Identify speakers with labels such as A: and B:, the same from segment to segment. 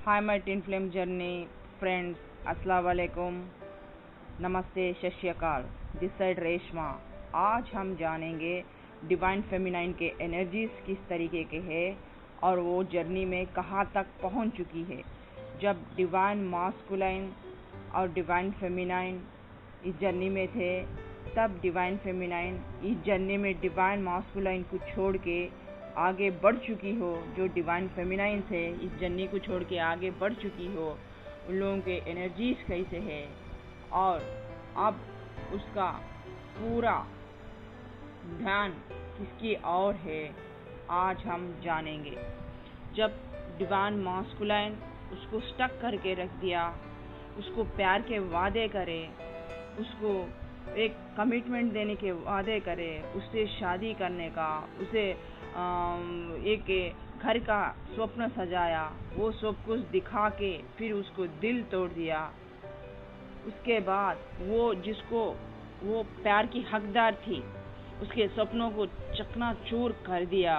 A: Hi my tin flame journey friends, अस्सलाम वालेकुम, नमस्ते, सत श्री अकाल। This side Reshma. आज हम जानेंगे डिवाइन फेमिनाइन के एनर्जीज किस तरीके के हैं और वो जर्नी में कहाँ तक पहुँच चुकी है। जब डिवाइन मास्कुलाइन और डिवाइन फेमिनाइन इस जर्नी में थे, तब डिवाइन फेमिनाइन इस जर्नी में डिवाइन मास्कुलाइन को छोड़ के आगे बढ़ चुकी हो। जो डिवाइन फेमिनाइन से इस जर्नी को छोड़ के आगे बढ़ चुकी हो, उन लोगों के एनर्जीज कैसे है और अब उसका पूरा ध्यान किसकी ओर है, आज हम जानेंगे। जब डिवाइन मास्कुलाइन उसको स्टक करके रख दिया, उसको प्यार के वादे करे, उसको एक कमिटमेंट देने के वादे करे, उससे शादी करने का, उसे एक घर का स्वप्न सजाया, वो सब कुछ दिखा के फिर उसको दिल तोड़ दिया। उसके बाद वो जिसको वो प्यार की हकदार थी, उसके सपनों को चकनाचूर कर दिया।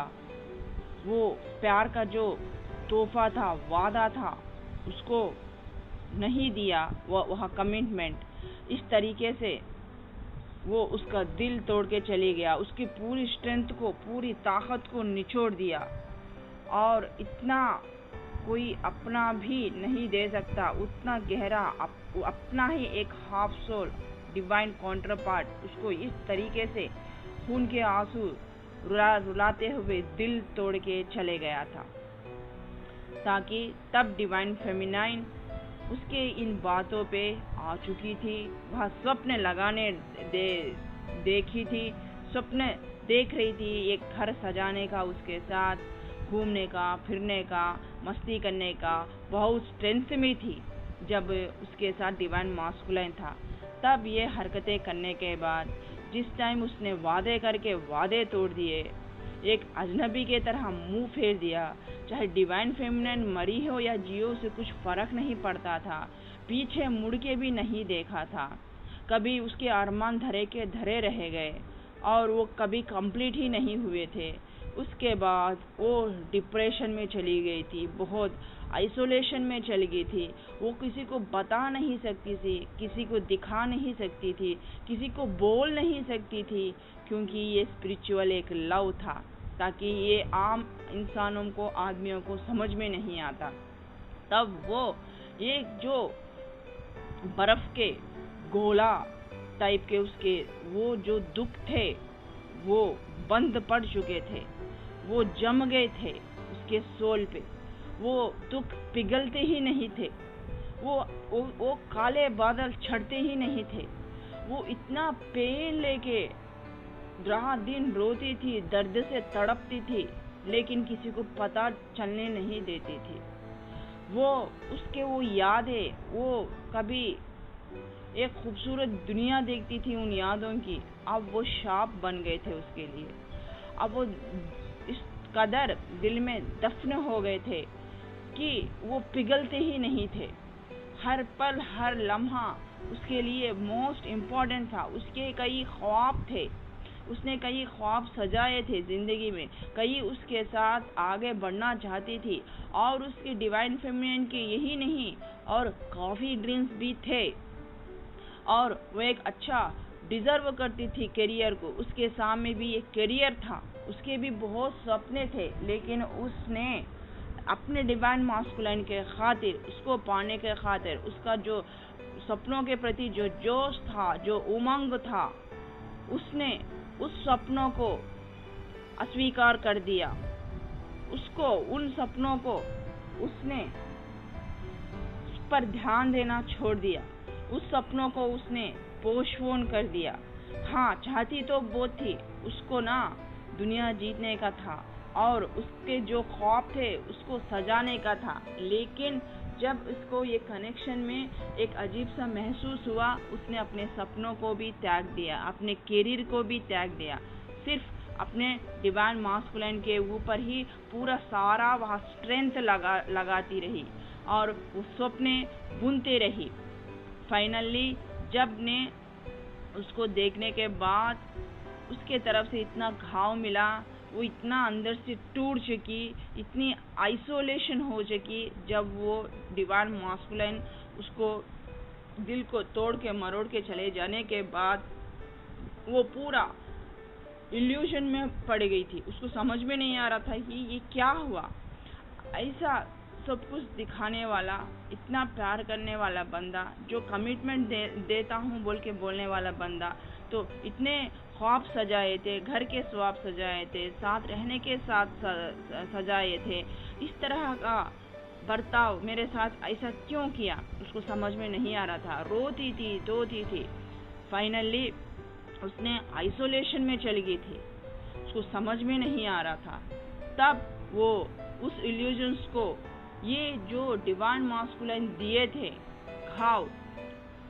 A: वो प्यार का जो तोहफा था, वादा था, उसको नहीं दिया, वह कमिटमेंट। इस तरीके से वो उसका दिल तोड़ के चली गया, उसकी पूरी स्ट्रेंथ को, पूरी ताकत को निचोड़ दिया। और इतना कोई अपना भी नहीं दे सकता, उतना गहरा अपना ही एक half soul divine counterpart उसको इस तरीके से खून के आंसू रुलाते हुए दिल तोड़ के चले गया था, ताकि तब डिवाइन फेमिनाइन उसके इन बातों पे आ चुकी थी। वह स्वप्न लगाने देखी थी, स्वप्न देख रही थी, एक घर सजाने का, उसके साथ घूमने का, फिरने का, मस्ती करने का, बहुत स्ट्रेंथ में थी। जब उसके साथ डिवाइन मास्कुलाइन था, तब ये हरकतें करने के बाद जिस टाइम उसने वादे करके वादे तोड़ दिए, एक अजनबी के तरह मुंह फेर दिया। चाहे डिवाइन फेमिनाइन मरी हो या जियो, से कुछ फर्क नहीं पड़ता था। पीछे मुड़ के भी नहीं देखा था। कभी उसके अरमान धरे के धरे रह गए और वो कभी कंप्लीट ही नहीं हुए थे। उसके बाद वो डिप्रेशन में चली गई थी, बहुत आइसोलेशन में चली गई थी। वो किसी को बता नहीं सकती थी, किसी को दिखा नहीं सकती थी, किसी को बोल नहीं सकती थी, क्योंकि ये स्पिरिचुअल एक लव था, ताकि ये आम इंसानों को, आदमियों को समझ में नहीं आता। तब वो ये जो बर्फ के गोला टाइप के उसके वो जो दुख थे, वो बंद पड़ चुके थे, वो जम गए थे उसके सोल पे। वो दुख पिघलते ही नहीं थे, वो काले बादल छड़ते ही नहीं थे। वो इतना पेन लेके रात दिन रोती थी, दर्द से तड़पती थी, लेकिन किसी को पता चलने नहीं देती थी। वो उसके वो यादें, वो कभी एक खूबसूरत दुनिया देखती थी उन यादों की, अब वो शाप बन गए थे उसके लिए। अब वो इस कदर दिल में दफन हो गए थे कि वो पिघलते ही नहीं थे। हर पल, हर लम्हा उसके लिए मोस्ट इम्पोर्टेंट था। उसके कई ख्वाब थे, उसने कई ख्वाब सजाए थे जिंदगी में, कई उसके साथ आगे बढ़ना चाहती थी। और उसके डिवाइन फेमिनिन के यही नहीं, और काफ़ी ड्रीम्स भी थे, और वो एक अच्छा डिजर्व करती थी करियर को। उसके सामने भी एक करियर था, उसके भी बहुत सपने थे, लेकिन उसने अपने डिवाइन मास्कुलाइन के खातिर, उसको पाने के खातिर, उसका जो सपनों के प्रति जो जोश था, जो उमंग था, उसने उस सपनों को अस्वीकार कर दिया। उसको उन सपनों को उसने उस पर ध्यान देना छोड़ दिया। उस सपनों को उसने पोस्टपोन कर दिया। हाँ, चाहती तो वो थी, उसको ना दुनिया जीतने का था और उसके जो ख्वाब थे उसको सजाने का था। लेकिन जब उसको ये कनेक्शन में एक अजीब सा महसूस हुआ, उसने अपने सपनों को भी त्याग दिया, अपने करियर को भी त्याग दिया, सिर्फ अपने डिवाइन मास्कुलाइन के ऊपर ही पूरा सारा वह स्ट्रेंथ लगाती रही और वो सपने बुनते रही। फाइनली जब ने उसको देखने के बाद उसके तरफ से इतना घाव मिला वो इतना अंदर से टूट चुकी, इतनी आइसोलेशन हो चुकी, जब वो डिवाइन मास्कुलाइन उसको दिल को तोड़ के मरोड़ के चले जाने के बाद वो पूरा इल्यूजन में पड़ गई थी। उसको समझ में नहीं आ रहा था कि ये क्या हुआ। ऐसा सब कुछ दिखाने वाला, इतना प्यार करने वाला बंदा, जो कमिटमेंट देता हूँ बोल के बोलने वाला बंदा, तो इतने ख्वाब सजाए थे, घर के ख्वाब सजाए थे, साथ रहने के साथ सजाए थे, इस तरह का बर्ताव मेरे साथ ऐसा क्यों किया, उसको समझ में नहीं आ रहा था। रोती थी। फाइनली उसने आइसोलेशन में चली गई थी, उसको समझ में नहीं आ रहा था। तब वो उस इल्यूजन्स को, ये जो डिवाइन मास्कुलाइन दिए थे घाव,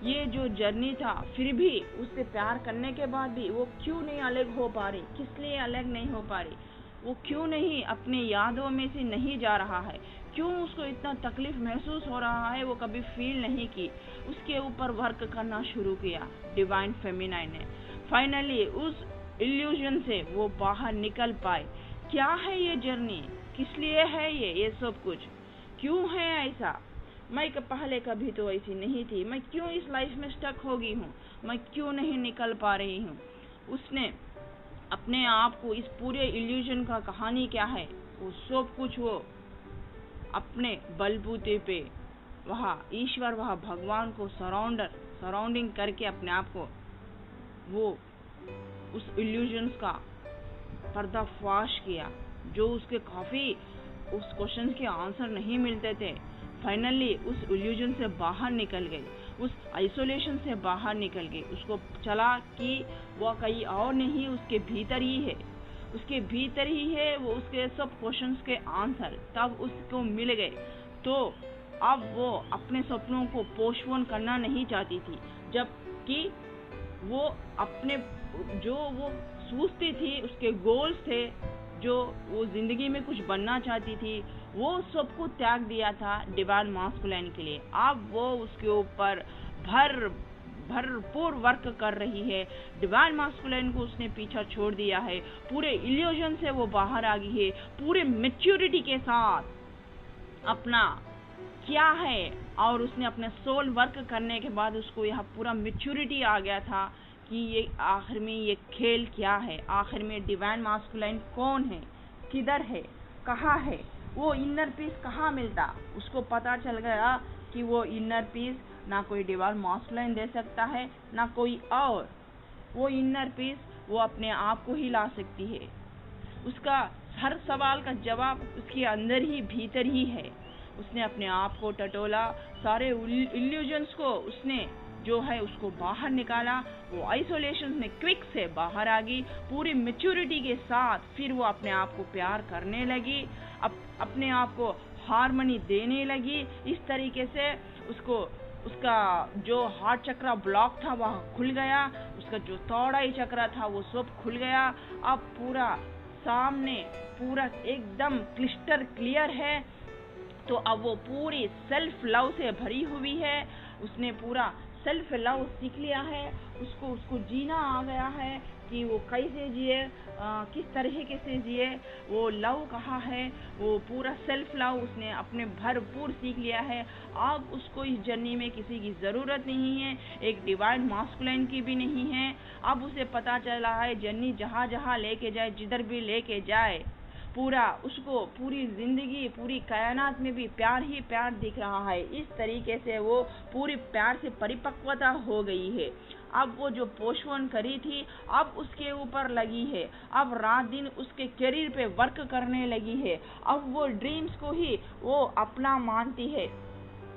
A: ये जो जर्नी था, फिर भी उससे प्यार करने के बाद भी वो क्यों नहीं अलग हो पा रही, किस लिए अलग नहीं हो पा रही, वो क्यों नहीं अपने यादों में से नहीं जा रहा है, क्यों उसको इतना तकलीफ महसूस हो रहा है, वो कभी फील नहीं की। उसके ऊपर वर्क करना शुरू किया डिवाइन फेमिनाइन ने। फाइनली उस इल्यूजन से वो बाहर निकल पाए। क्या है ये जर्नी, किस लिए है ये सब कुछ, क्यों है ऐसा? मैं पहले कभी तो ऐसी नहीं थी, मैं क्यों इस लाइफ में स्टक हो गई हूँ, मैं क्यों नहीं निकल पा रही हूँ? उसने अपने आप को, इस पूरे इल्यूजन का कहानी क्या है, वो सब कुछ वो अपने बलबूते पे वहाँ ईश्वर, वहाँ भगवान को सराउंडिंग करके अपने आप को वो उस इल्यूजन्स का पर्दाफाश किया, जो उसके काफ़ी उस क्वेश्चन के आंसर नहीं मिलते थे। फाइनली उस इल्यूजन से बाहर निकल गई, उस आइसोलेशन से बाहर निकल गई। उसको चला कि वह कहीं और नहीं, उसके भीतर ही है, उसके भीतर ही है वो उसके सब क्वेश्चंस के आंसर। तब उसको मिल गए, तो अब वो अपने सपनों को पोस्टपोन करना नहीं चाहती थी, जबकि वो अपने जो वो सोचती थी, उसके गोल्स थे, जो वो जिंदगी में कुछ बनना चाहती थी, वो सबको त्याग दिया था डिवाइन मास्कुलाइन के लिए। अब वो उसके ऊपर भरपूर वर्क कर रही है। डिवाइन मास्कुलाइन को उसने पीछा छोड़ दिया है, पूरे इल्यूजन से वो बाहर आ गई है, पूरे मैच्योरिटी के साथ अपना क्या है, और उसने अपने सोल वर्क करने के बाद उसको यहाँ पूरा मैच्योरिटी आ गया था कि ये आखिर में ये खेल क्या है, आखिर में डिवाइन मास्कुलाइन कौन है, किधर है, कहाँ है, वो इनर पीस कहाँ मिलता। उसको पता चल गया कि वो इनर पीस ना कोई डिवाइन मास्कुलाइन दे सकता है, ना कोई और। वो इनर पीस वो अपने आप को ही ला सकती है। उसका हर सवाल का जवाब उसके अंदर ही, भीतर ही है। उसने अपने आप को टटोला, सारे इल्यूजन्स को उसने जो है उसको बाहर निकाला। वो आइसोलेशन में क्विक से बाहर आ गई, पूरी मैच्योरिटी के साथ। फिर वो अपने आप को प्यार करने लगी, अपने आप को हार्मनी देने लगी। इस तरीके से उसका जो हार्ट चक्र ब्लॉक था वह खुल गया, उसका जो चौड़ाई चक्र था वो सब खुल गया। अब पूरा सामने पूरा एकदम क्लिस्टर क्लियर है। तो अब वो पूरी सेल्फ लव से भरी हुई है। उसने पूरा सेल्फ लव सीख लिया है, उसको जीना आ गया है कि वो कैसे जिए, किस तरीके से जिए, वो लव कहाँ है, वो पूरा सेल्फ लव उसने अपने भरपूर सीख लिया है। अब उसको इस जर्नी में किसी की ज़रूरत नहीं है, एक डिवाइन मास्कुलाइन की भी नहीं है। अब उसे पता चला है जर्नी जहाँ जहाँ लेके जाए, जिधर भी लेके जाए, पूरा उसको पूरी जिंदगी, पूरी कायनात में भी प्यार ही प्यार दिख रहा है। इस तरीके से वो पूरी प्यार से परिपक्वता हो गई है। अब वो जो पोस्टपोन करी थी, अब उसके ऊपर लगी है। अब रात दिन उसके करियर पे वर्क करने लगी है। अब वो ड्रीम्स को ही वो अपना मानती है।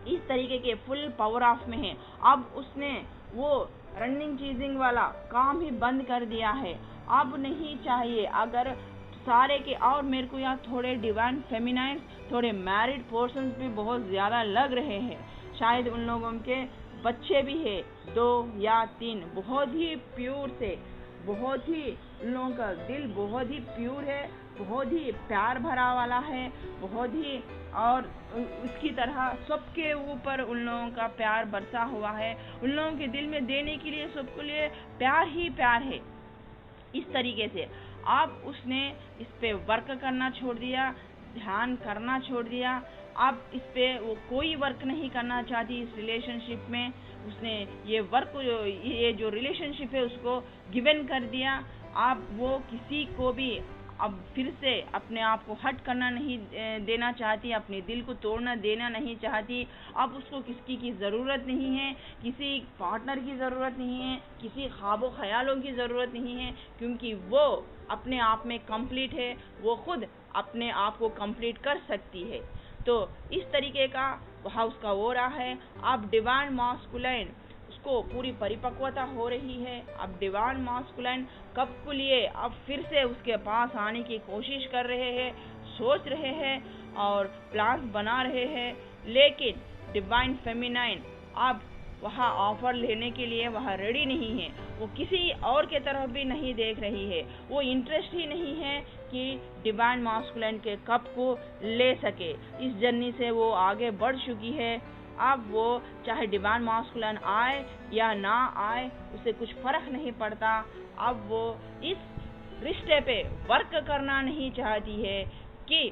A: इस तरीके के फुल पावर ऑफ में है। अब उसने वो रनिंग चीजिंग वाला काम ही बंद कर दिया है। अब नहीं चाहिए, अगर सारे के, और मेरे को यहाँ थोड़े डिवाइन फेमिनाइन, थोड़े मैरिड पर्सन्स भी बहुत ज़्यादा लग रहे हैं। शायद उन लोगों के बच्चे भी है, 2 या 3, बहुत ही प्योर से, बहुत ही उन लोगों का दिल बहुत ही प्योर है, बहुत ही प्यार भरा वाला है, बहुत ही, और उसकी तरह सबके ऊपर उन लोगों का प्यार बरसा हुआ है। उन लोगों के दिल में देने के लिए सबके लिए प्यार ही प्यार है। इस तरीके से अब उसने इस पे वर्क करना छोड़ दिया, ध्यान करना छोड़ दिया। अब इस पे वो कोई वर्क नहीं करना चाहती इस रिलेशनशिप में। उसने ये जो रिलेशनशिप है उसको गिवन कर दिया। अब वो किसी को भी अब फिर से अपने आप को हर्ट करना नहीं देना चाहती, अपने दिल को तोड़ना देना नहीं चाहती। अब उसको किसी की ज़रूरत नहीं है, किसी पार्टनर की ज़रूरत नहीं है, किसी ख्वाबों ख्यालों की ज़रूरत नहीं है, क्योंकि वो अपने आप में कंप्लीट है। वो खुद अपने आप को कंप्लीट कर सकती है। तो इस तरीके का वहाँ उसका हो रहा है। अब डिवाइन मास्कुलाइन उसको पूरी परिपक्वता हो रही है। अब डिवाइन मास्कुलाइन कब के लिए अब फिर से उसके पास आने की कोशिश कर रहे हैं, सोच रहे हैं और प्लान बना रहे हैं, लेकिन डिवाइन फेमिनाइन अब वहाँ ऑफर लेने के लिए वहाँ रेडी नहीं है। वो किसी और के तरफ भी नहीं देख रही है। वो इंटरेस्ट ही नहीं है कि डिवाइन मास्कुलाइन के कप को ले सके। इस जर्नी से वो आगे बढ़ चुकी है। अब वो चाहे डिवाइन मास्कुलाइन आए या ना आए उसे कुछ फर्क नहीं पड़ता। अब वो इस रिश्ते पे वर्क करना नहीं चाहती है कि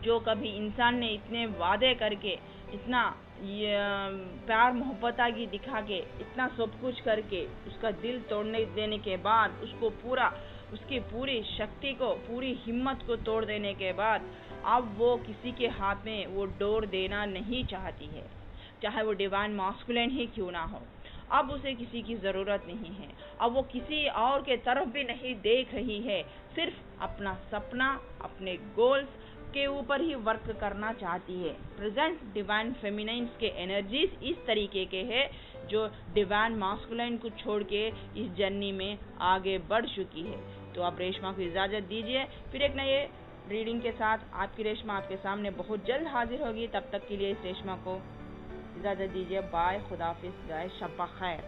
A: जो कभी इंसान ने इतने वादे करके, इतना प्यार मोहब्बत की दिखा के, इतना सब कुछ करके उसका दिल तोड़ने देने के बाद, उसकी पूरी शक्ति को, पूरी हिम्मत को तोड़ देने के बाद अब वो किसी के हाथ में वो डोर देना नहीं चाहती है, चाहे वो डिवाइन मास्कुलिन ही क्यों ना हो। अब उसे किसी की ज़रूरत नहीं है। अब वो किसी और के तरफ भी नहीं देख रही है। सिर्फ अपना सपना, अपने गोल्स के ऊपर ही वर्क करना चाहती है। प्रेजेंट डिवाइन फेमिनाइन्स के एनर्जीज इस तरीके के हैं जो डिवाइन मास्कुलाइन को छोड़ के इस जर्नी में आगे बढ़ चुकी है। तो आप रेशमा को इजाज़त दीजिए, फिर एक नए रीडिंग के साथ आपकी रेशमा आपके सामने बहुत जल्द हाजिर होगी। तब तक के लिए इस रेशमा को इजाज़त दीजिए। बाय, खुदाफिज गाइस, शब्बा खैर।